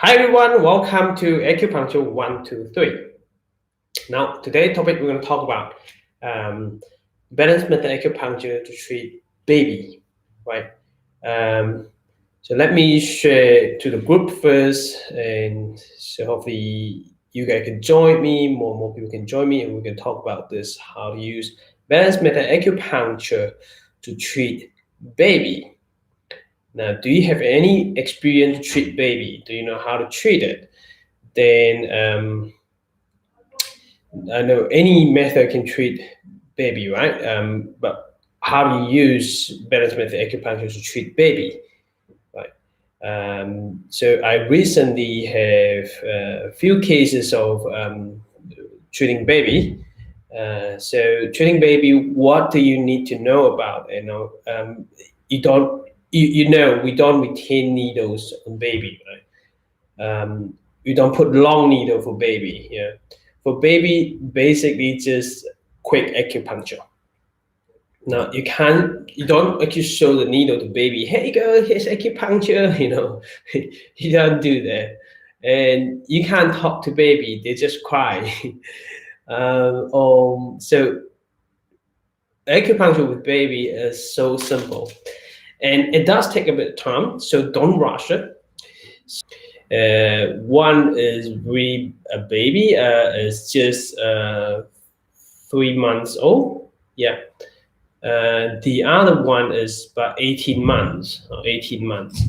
Hi everyone, welcome to Acupuncture 123. Now, today's topic we're going to talk about balance method acupuncture to treat baby, right? So let me share to the group first, and so hopefully you guys can join me, more people can join me, and we can talk about this, how to use balance method acupuncture to treat baby. Now, do you have any experience to treat baby? Do you know how to treat it? Then I know any method can treat baby, right? But how do you use balance method acupuncture to treat baby, right? So I recently have a few cases of treating baby. So treating baby, what do you need to know about? You don't, we don't retain needles on baby, right? We don't put long needle for baby. Yeah, for baby, basically just quick acupuncture. Now you don't actually show the needle to baby. Hey girl, here's acupuncture. You don't do that, and you can't talk to baby. They just cry. So acupuncture with baby is so simple, and it does take a bit of time. So don't rush it. One is a baby is just 3 months old. Yeah. The other one is about 18 months or 18 months.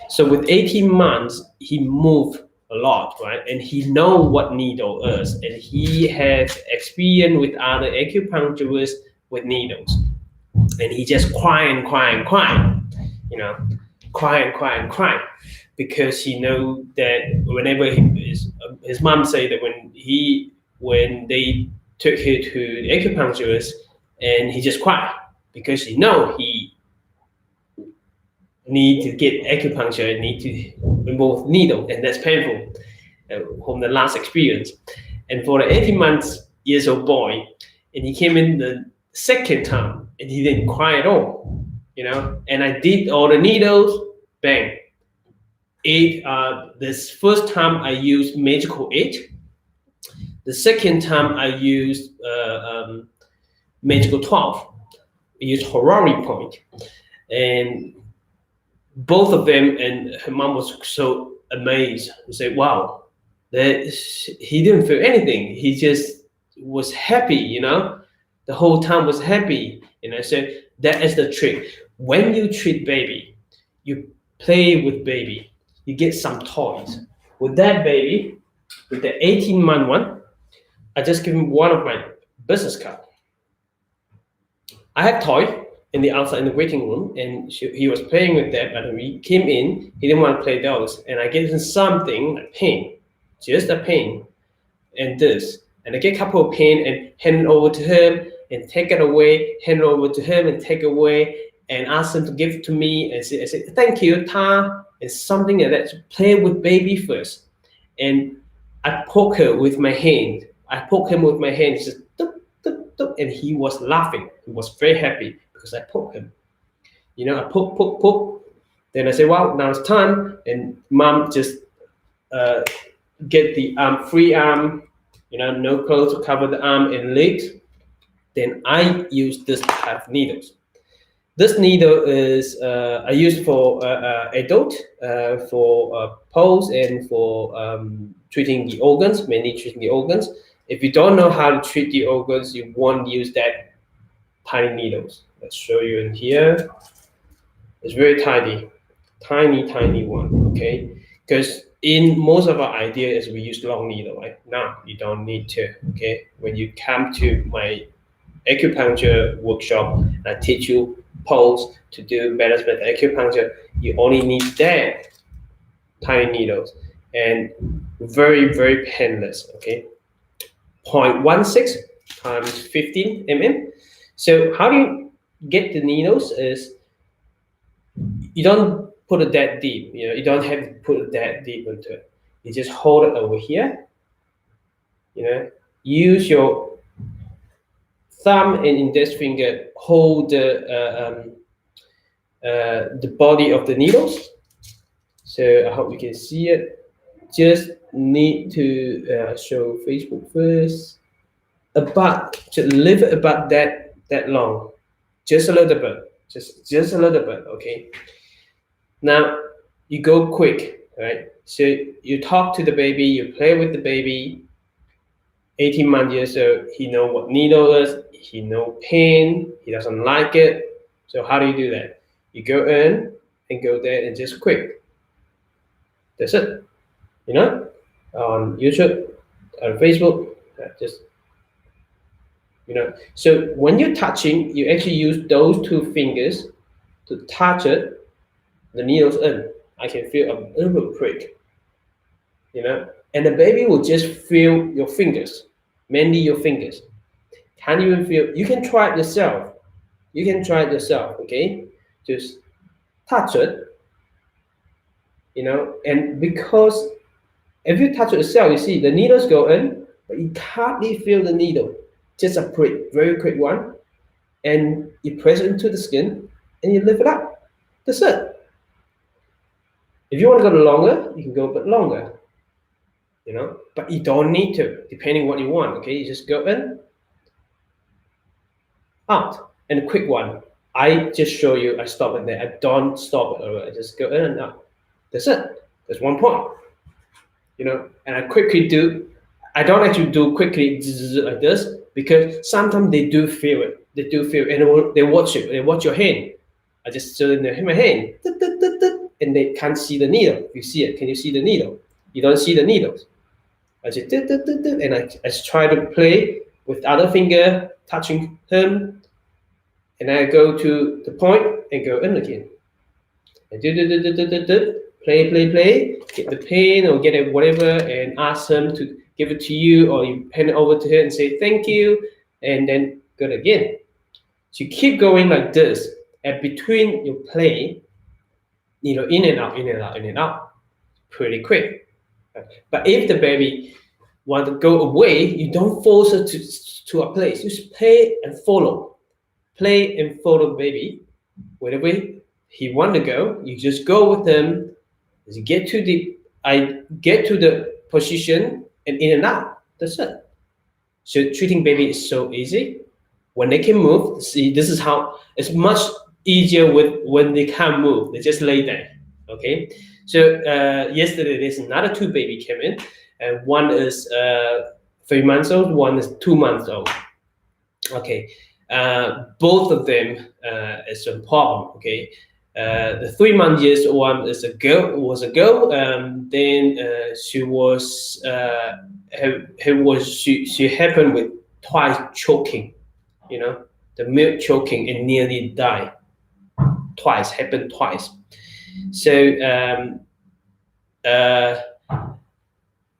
So with 18 months, he moved a lot, right? And he know what needle is, and he has experience with other acupuncturists with needles. And he just cry and cry and cry, cry and cry and cry, because he know that whenever his mom say that when they took her to the acupuncturist, and he just cried because he know he need to get acupuncture and need to remove needle, and that's painful from the last experience. And for the 18 years old boy, and he came in the second time and he didn't cry at all, and I did all the needles, bang. This first time I used magical 8. The second time I used magical 12. I used Horary point. And both of them, and her mom was so amazed and said, wow, that he didn't feel anything. He just was happy, the whole time was happy, So that is the trick. When you treat baby, you play with baby, you get some toys. With that baby, with the 18-month one, I just give him one of my business card. I had toy in the outside in the waiting room, and he was playing with that. But when he came in, he didn't want to play those, and I gave him something, a pen, just a pen, and this, and I get a couple of pen and hand it over to him, and take it away, hand it over to him, and take away, and ask him to give it to me, and I said thank you, Ta. It's something like that. To play with baby first, and I poke her with my hand. I poke him with my hand, just and he was laughing. He was very happy because I poked him. I poke. Then I say, well, now it's time. And mom just get the free arm, no clothes to cover the arm and legs. Then I use this type of needles. This needle is I use for adult, for pulse, and for treating the organs, mainly treating the organs. If you don't know how to treat the organs, you won't use that tiny needles. Let's show you in here. It's very tiny one, okay? Because in most of our idea is we use long needle, right? No, you don't need to, okay? When you come to my acupuncture workshop, I teach you pulse to do balance method acupuncture, you only need that tiny needles, and very, very painless, okay? 0.16 times 15 mm. So how do you get the needles is you don't put it that deep, you don't have to put it that deep into it. You just hold it over here, use your thumb and index finger, hold the body of the needles. So I hope you can see it. just need to show Facebook first. About to leave it about that long, just a little bit, just a little bit. Okay. Now you go quick, right? So you talk to the baby, you play with the baby. 18 months years old, he know what needle is, he know pain, he doesn't like it. So how do you do that? You go in and go there and just quick. That's it. You know, on YouTube, on Facebook, just So when you're touching, you actually use those two fingers to touch it, the needles in. I can feel a little bit prick, and the baby will just feel your fingers, mainly your fingers. Can't even feel. You can try it yourself. You can try it yourself. Okay, just touch it, and because if you touch it yourself, you see the needles go in, but you can't really feel the needle. Just a prick, very quick one, and you press it into the skin, and you lift it up. That's it. If you want to go longer, you can go a bit longer, but you don't need to, depending what you want. Okay, you just go in, out, and a quick one. I just show you. I stop it there. I don't stop it. I just go in and out. That's it. That's one point. And I quickly do. I don't actually do quickly like this because sometimes they do feel it. They do feel it, and they watch it. They watch your hand. I just show them my hand, and they can't see the needle. You see it? Can you see the needle? You don't see the needles. I just and I try to play with the other finger touching him, and I go to the point and go in again. And play, get the pen or get it whatever, and ask him to give it to you, or you hand it over to him and say thank you, and then go again. So you keep going like this, and between your play, in and out, in and out, in and out, pretty quick. But if the baby want to go away, you don't force it to a place. You just play and follow the baby wherever he want to go. You just go with him. As you get to the position and in and out. That's it. So treating baby is so easy. When they can move, see, this is how it's much easier with when they can't move. They just lay there. Okay. So yesterday there's another two baby came in, and one is 3 months old, one is 2 months old. Okay. Both of them is a problem. Okay. The 3 month years old one is a girl. Then she was she happened with twice choking, the milk choking, and nearly died. Happened twice. So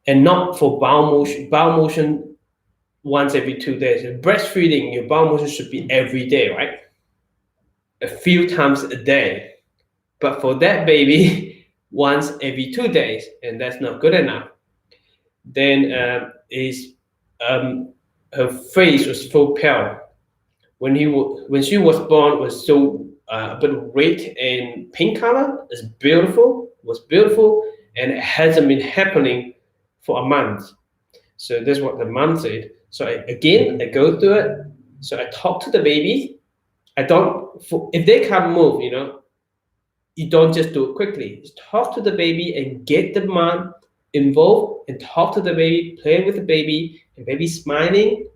and not for bowel motion. Bowel motion once every 2 days. Breastfeeding, your bowel motion should be every day, right? A few times a day. But for that baby, once every 2 days, and that's not good enough. Then her face was so pale. When she was born, was so a bit red and pink color. Was beautiful, and it hasn't been happening for a month. So that's what the mom said. So I go through it. So I talk to the baby. If they can't move, you don't just do it quickly. Just talk to the baby and get the mom involved and talk to the baby, play with the baby, and baby smiling.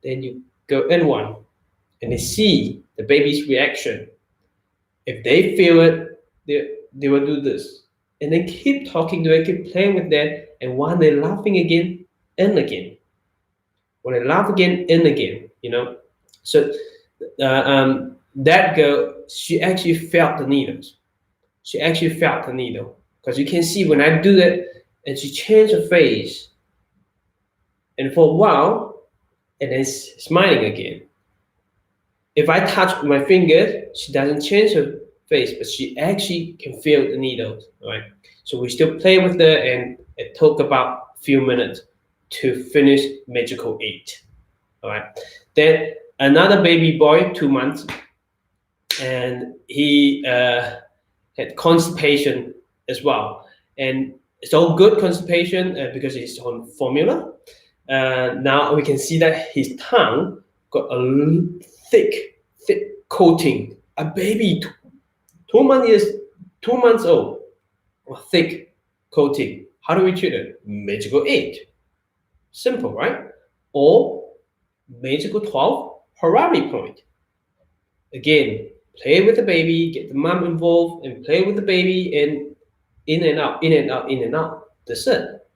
Then you go in one, and they see the baby's reaction. If they feel it, they will do this, and then keep talking to it, keep playing with them, and while they're laughing again, in again. When they laugh again, in again. So that girl, she actually felt the needles. She actually felt the needle, because you can see when I do that, and she changed her face, and for a while, and then smiling again. If I touch my finger, she doesn't change her face, but she actually can feel the needles, right? So we still play with her, and it took about a few minutes to finish magical 8. All right. Then another baby boy, 2 months, and he had constipation as well. And It's all good constipation because it's on formula. Now we can see that his tongue got a thick coating. A baby, 2 months old, a thick coating. How do we treat it? Magical 8. Simple, right? Or magical 12, Harari point. Again, play with the baby, get the mom involved, and play with the baby, and in and out, in and out, in and out. That's it.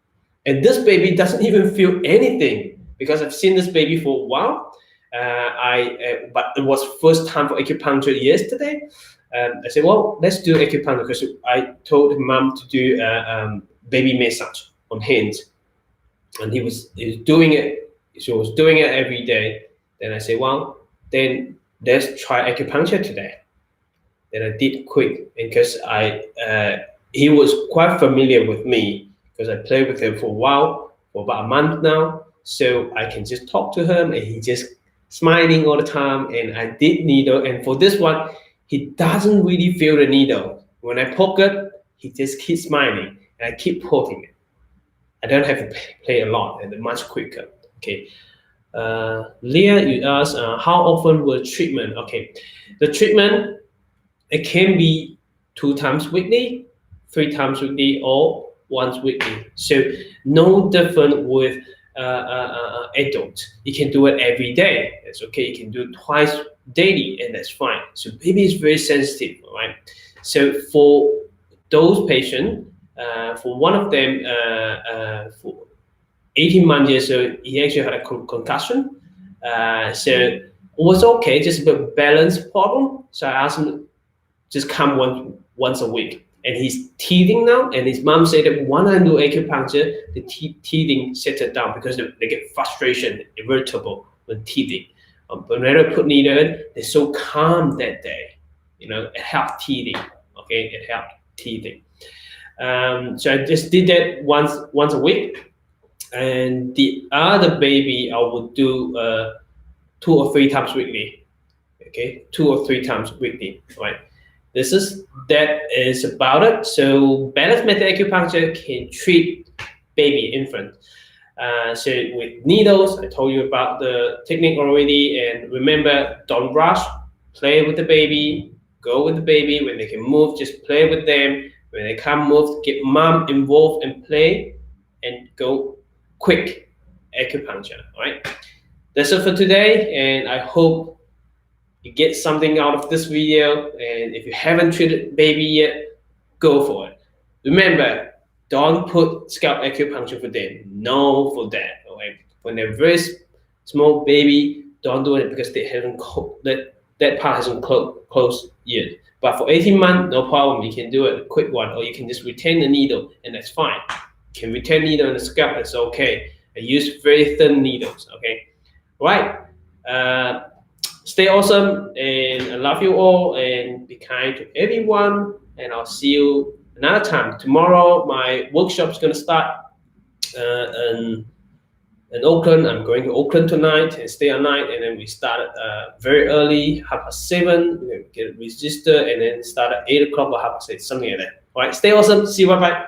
And this baby doesn't even feel anything because I've seen this baby for a while. But it was first time for acupuncture yesterday. I said, well, let's do acupuncture because I told mom to do baby massage on hands, and he was doing it. She was doing it every day. Then I said, well, then let's try acupuncture today. Then I did quick because he was quite familiar with me because I played with him for a while, for about a month now. So I can just talk to him and he just smiling all the time. And I did needle. And for this one, he doesn't really feel the needle. When I poke it, he just keeps smiling and I keep poking it. I don't have to play a lot and much quicker. Okay. Leah, you asked how often will treatment? Okay. The treatment, it can be 2 times weekly, 3 times weekly, or once weekly. So no different with adult. You can do it every day. It's okay. You can do it twice daily, and that's fine. So baby is very sensitive, right? So for those patients, for one of them, for 18 months old, he actually had a concussion. So it was okay, just a balance problem. So I asked him just come once a week. And he's teething now, and his mom said that when I do acupuncture, the teething settled down because they get frustration, irritable when teething. But when I put needle in, they're so calm that day. It helped teething. Okay, it helped teething. So I just did that once a week. And the other baby, I would do 2 or 3 times weekly. Okay, 2 or 3 times weekly, right? That is about it. So balance method acupuncture can treat baby, infant. So with needles, I told you about the technique already. And remember, don't rush. Play with the baby. Go with the baby. When they can move, just play with them. When they can't move, get mom involved and play, and go quick acupuncture. All right. That's it for today, and I hope you get something out of this video. And if you haven't treated baby yet, go for it. Remember, don't put scalp acupuncture for them. No for that. Okay? When they're very small baby, don't do it because they haven't that part hasn't closed yet. But for 18 months, no problem. You can do it, a quick one, or you can just retain the needle, and that's fine. You can retain needle in the scalp, that's okay. I use very thin needles. Okay, right. Stay awesome, and I love you all, and be kind to everyone, and I'll see you another time. Tomorrow, my workshop is going to start in Auckland. I'm going to Auckland tonight and stay all night, and then we start very early, 7:30, we get registered, and then start at 8 o'clock or 8:30, something like that. All right, stay awesome. See you, bye-bye.